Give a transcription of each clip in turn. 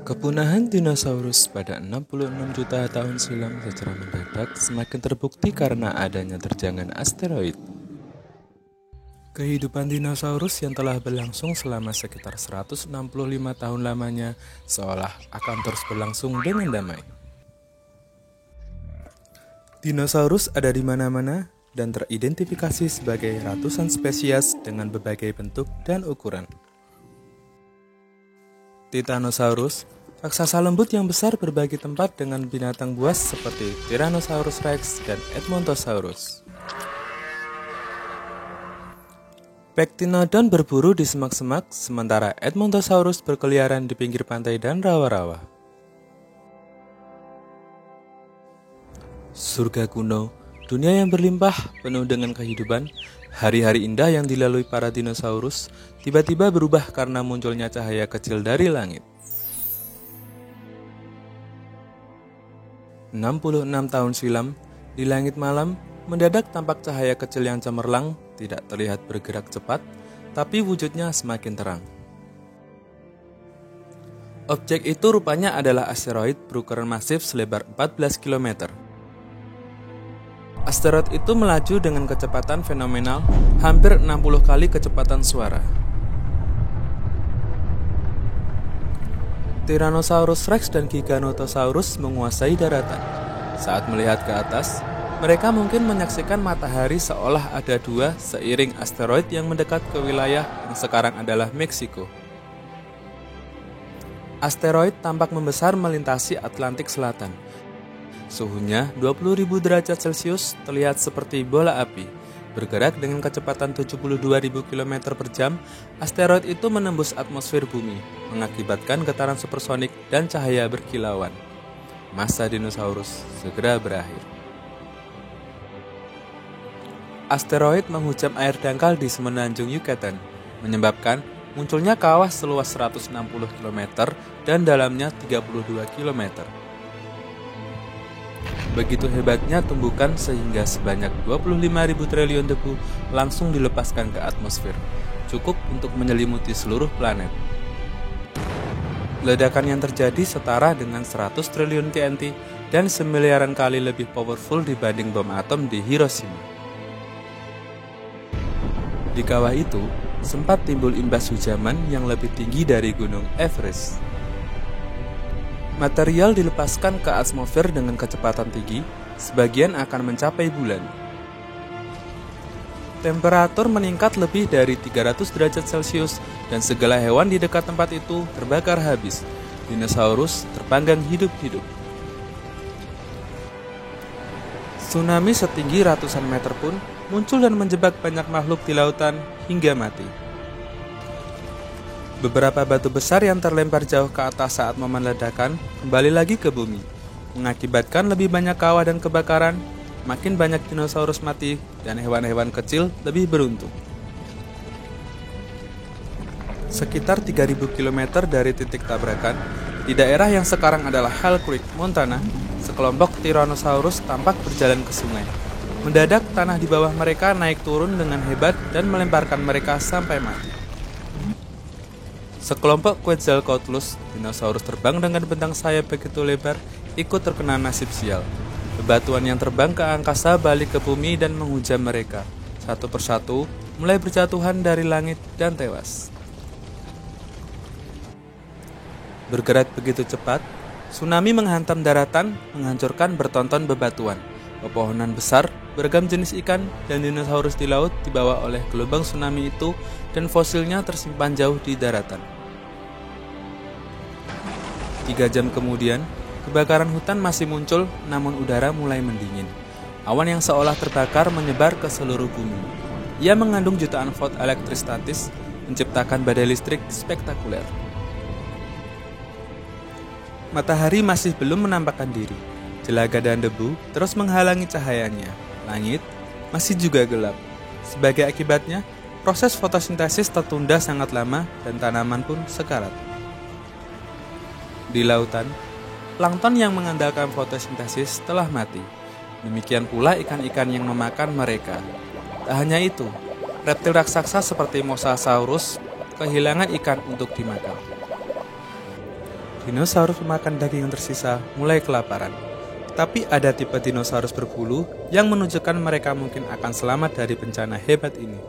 Kepunahan dinosaurus pada 66 juta tahun silam secara mendadak semakin terbukti karena adanya terjangan asteroid. Kehidupan dinosaurus yang telah berlangsung selama sekitar 165 tahun lamanya seolah akan terus berlangsung dengan damai. Dinosaurus ada di mana-mana dan teridentifikasi sebagai ratusan spesies dengan berbagai bentuk dan ukuran. Titanosaurus, raksasa lembut yang besar berbagi tempat dengan binatang buas seperti Tyrannosaurus Rex dan Edmontosaurus. Pectinodon berburu di semak-semak, sementara Edmontosaurus berkeliaran di pinggir pantai dan rawa-rawa. Surga kuno, dunia yang berlimpah, penuh dengan kehidupan, hari-hari indah yang dilalui para dinosaurus, tiba-tiba berubah karena munculnya cahaya kecil dari langit. 66 tahun silam, di langit malam, mendadak tampak cahaya kecil yang cemerlang, tidak terlihat bergerak cepat, tapi wujudnya semakin terang. Objek itu rupanya adalah asteroid berukuran masif selebar 14 km. Asteroid itu melaju dengan kecepatan fenomenal, hampir 60 kali kecepatan suara. Tyrannosaurus Rex dan Giganotosaurus menguasai daratan. Saat melihat ke atas, mereka mungkin menyaksikan matahari seolah ada dua seiring asteroid yang mendekat ke wilayah yang sekarang adalah Meksiko. Asteroid tampak membesar melintasi Atlantik Selatan. Suhunya 20.000 derajat Celcius terlihat seperti bola api. Bergerak dengan kecepatan 72.000 km per jam, asteroid itu menembus atmosfer bumi, mengakibatkan getaran supersonik dan cahaya berkilauan. Masa dinosaurus segera berakhir. Asteroid menghujam air dangkal di semenanjung Yucatan, menyebabkan munculnya kawah seluas 160 km dan dalamnya 32 km. Begitu hebatnya tumbukan sehingga sebanyak 25.000 triliun debu langsung dilepaskan ke atmosfer, cukup untuk menyelimuti seluruh planet. Ledakan yang terjadi setara dengan 100 triliun TNT dan semiliaran kali lebih powerful dibanding bom atom di Hiroshima. Di kawah itu, sempat timbul imbas hujaman yang lebih tinggi dari gunung Everest. Material dilepaskan ke atmosfer dengan kecepatan tinggi, sebagian akan mencapai bulan. Temperatur meningkat lebih dari 300 derajat Celcius dan segala hewan di dekat tempat itu terbakar habis. Dinosaurus terpanggang hidup-hidup. Tsunami setinggi ratusan meter pun muncul dan menjebak banyak makhluk di lautan hingga mati. Beberapa batu besar yang terlempar jauh ke atas saat momen ledakan kembali lagi ke bumi, mengakibatkan lebih banyak kawah dan kebakaran, makin banyak dinosaurus mati, dan hewan-hewan kecil lebih beruntung. Sekitar 3.000 km dari titik tabrakan, di daerah yang sekarang adalah Hell Creek, Montana, sekelompok Tyrannosaurus tampak berjalan ke sungai. Mendadak tanah di bawah mereka naik turun dengan hebat dan melemparkan mereka sampai mati. Sekelompok Quetzalcoatlus, dinosaurus terbang dengan bentang sayap begitu lebar, ikut terkena nasib sial. Bebatuan yang terbang ke angkasa balik ke bumi dan menghujam mereka. Satu persatu, mulai berjatuhan dari langit dan tewas. Bergerak begitu cepat, tsunami menghantam daratan, menghancurkan bertonton bebatuan. Pepohonan besar, beragam jenis ikan, dan dinosaurus di laut dibawa oleh gelombang tsunami itu dan fosilnya tersimpan jauh di daratan. 3 jam kemudian, kebakaran hutan masih muncul, namun udara mulai mendingin. Awan yang seolah terbakar menyebar ke seluruh bumi. Ia mengandung jutaan volt elektrostatis, menciptakan badai listrik spektakuler. Matahari masih belum menampakkan diri. Jelaga dan debu terus menghalangi cahayanya. Langit masih juga gelap. Sebagai akibatnya, proses fotosintesis tertunda sangat lama dan tanaman pun sekarat. Di lautan, plankton yang mengandalkan fotosintesis telah mati. Demikian pula ikan-ikan yang memakan mereka. Tak hanya itu, reptil raksasa seperti Mosasaurus kehilangan ikan untuk dimakan. Dinosaurus pemakan daging yang tersisa mulai kelaparan. Tapi ada tipe dinosaurus berbulu yang menunjukkan mereka mungkin akan selamat dari bencana hebat ini.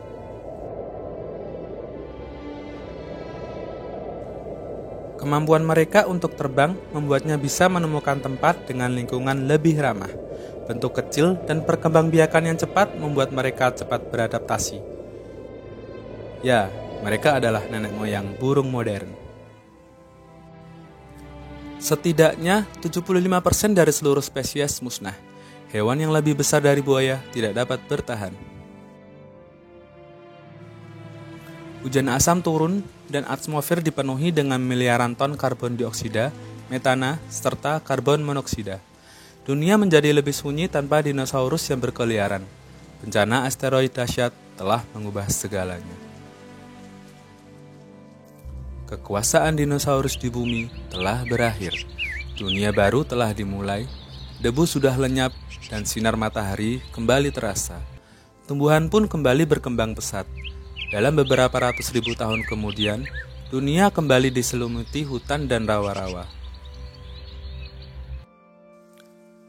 Kemampuan mereka untuk terbang membuatnya bisa menemukan tempat dengan lingkungan lebih ramah. Bentuk kecil dan perkembangbiakan yang cepat membuat mereka cepat beradaptasi. Ya, mereka adalah nenek moyang burung modern. Setidaknya 75% dari seluruh spesies musnah. Hewan yang lebih besar dari buaya tidak dapat bertahan. Hujan asam turun dan atmosfer dipenuhi dengan miliaran ton karbon dioksida, metana, serta karbon monoksida. Dunia menjadi lebih sunyi tanpa dinosaurus yang berkeliaran. Bencana asteroid dahsyat telah mengubah segalanya. Kekuasaan dinosaurus di bumi telah berakhir. Dunia baru telah dimulai, debu sudah lenyap, dan sinar matahari kembali terasa. Tumbuhan pun kembali berkembang pesat. Dalam beberapa ratus ribu tahun kemudian, dunia kembali diselimuti hutan dan rawa-rawa.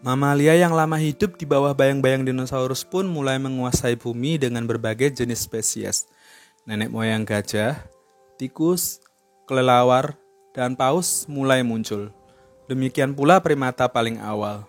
Mamalia yang lama hidup di bawah bayang-bayang dinosaurus pun mulai menguasai bumi dengan berbagai jenis spesies. Nenek moyang gajah, tikus, kelelawar, dan paus mulai muncul. Demikian pula primata paling awal.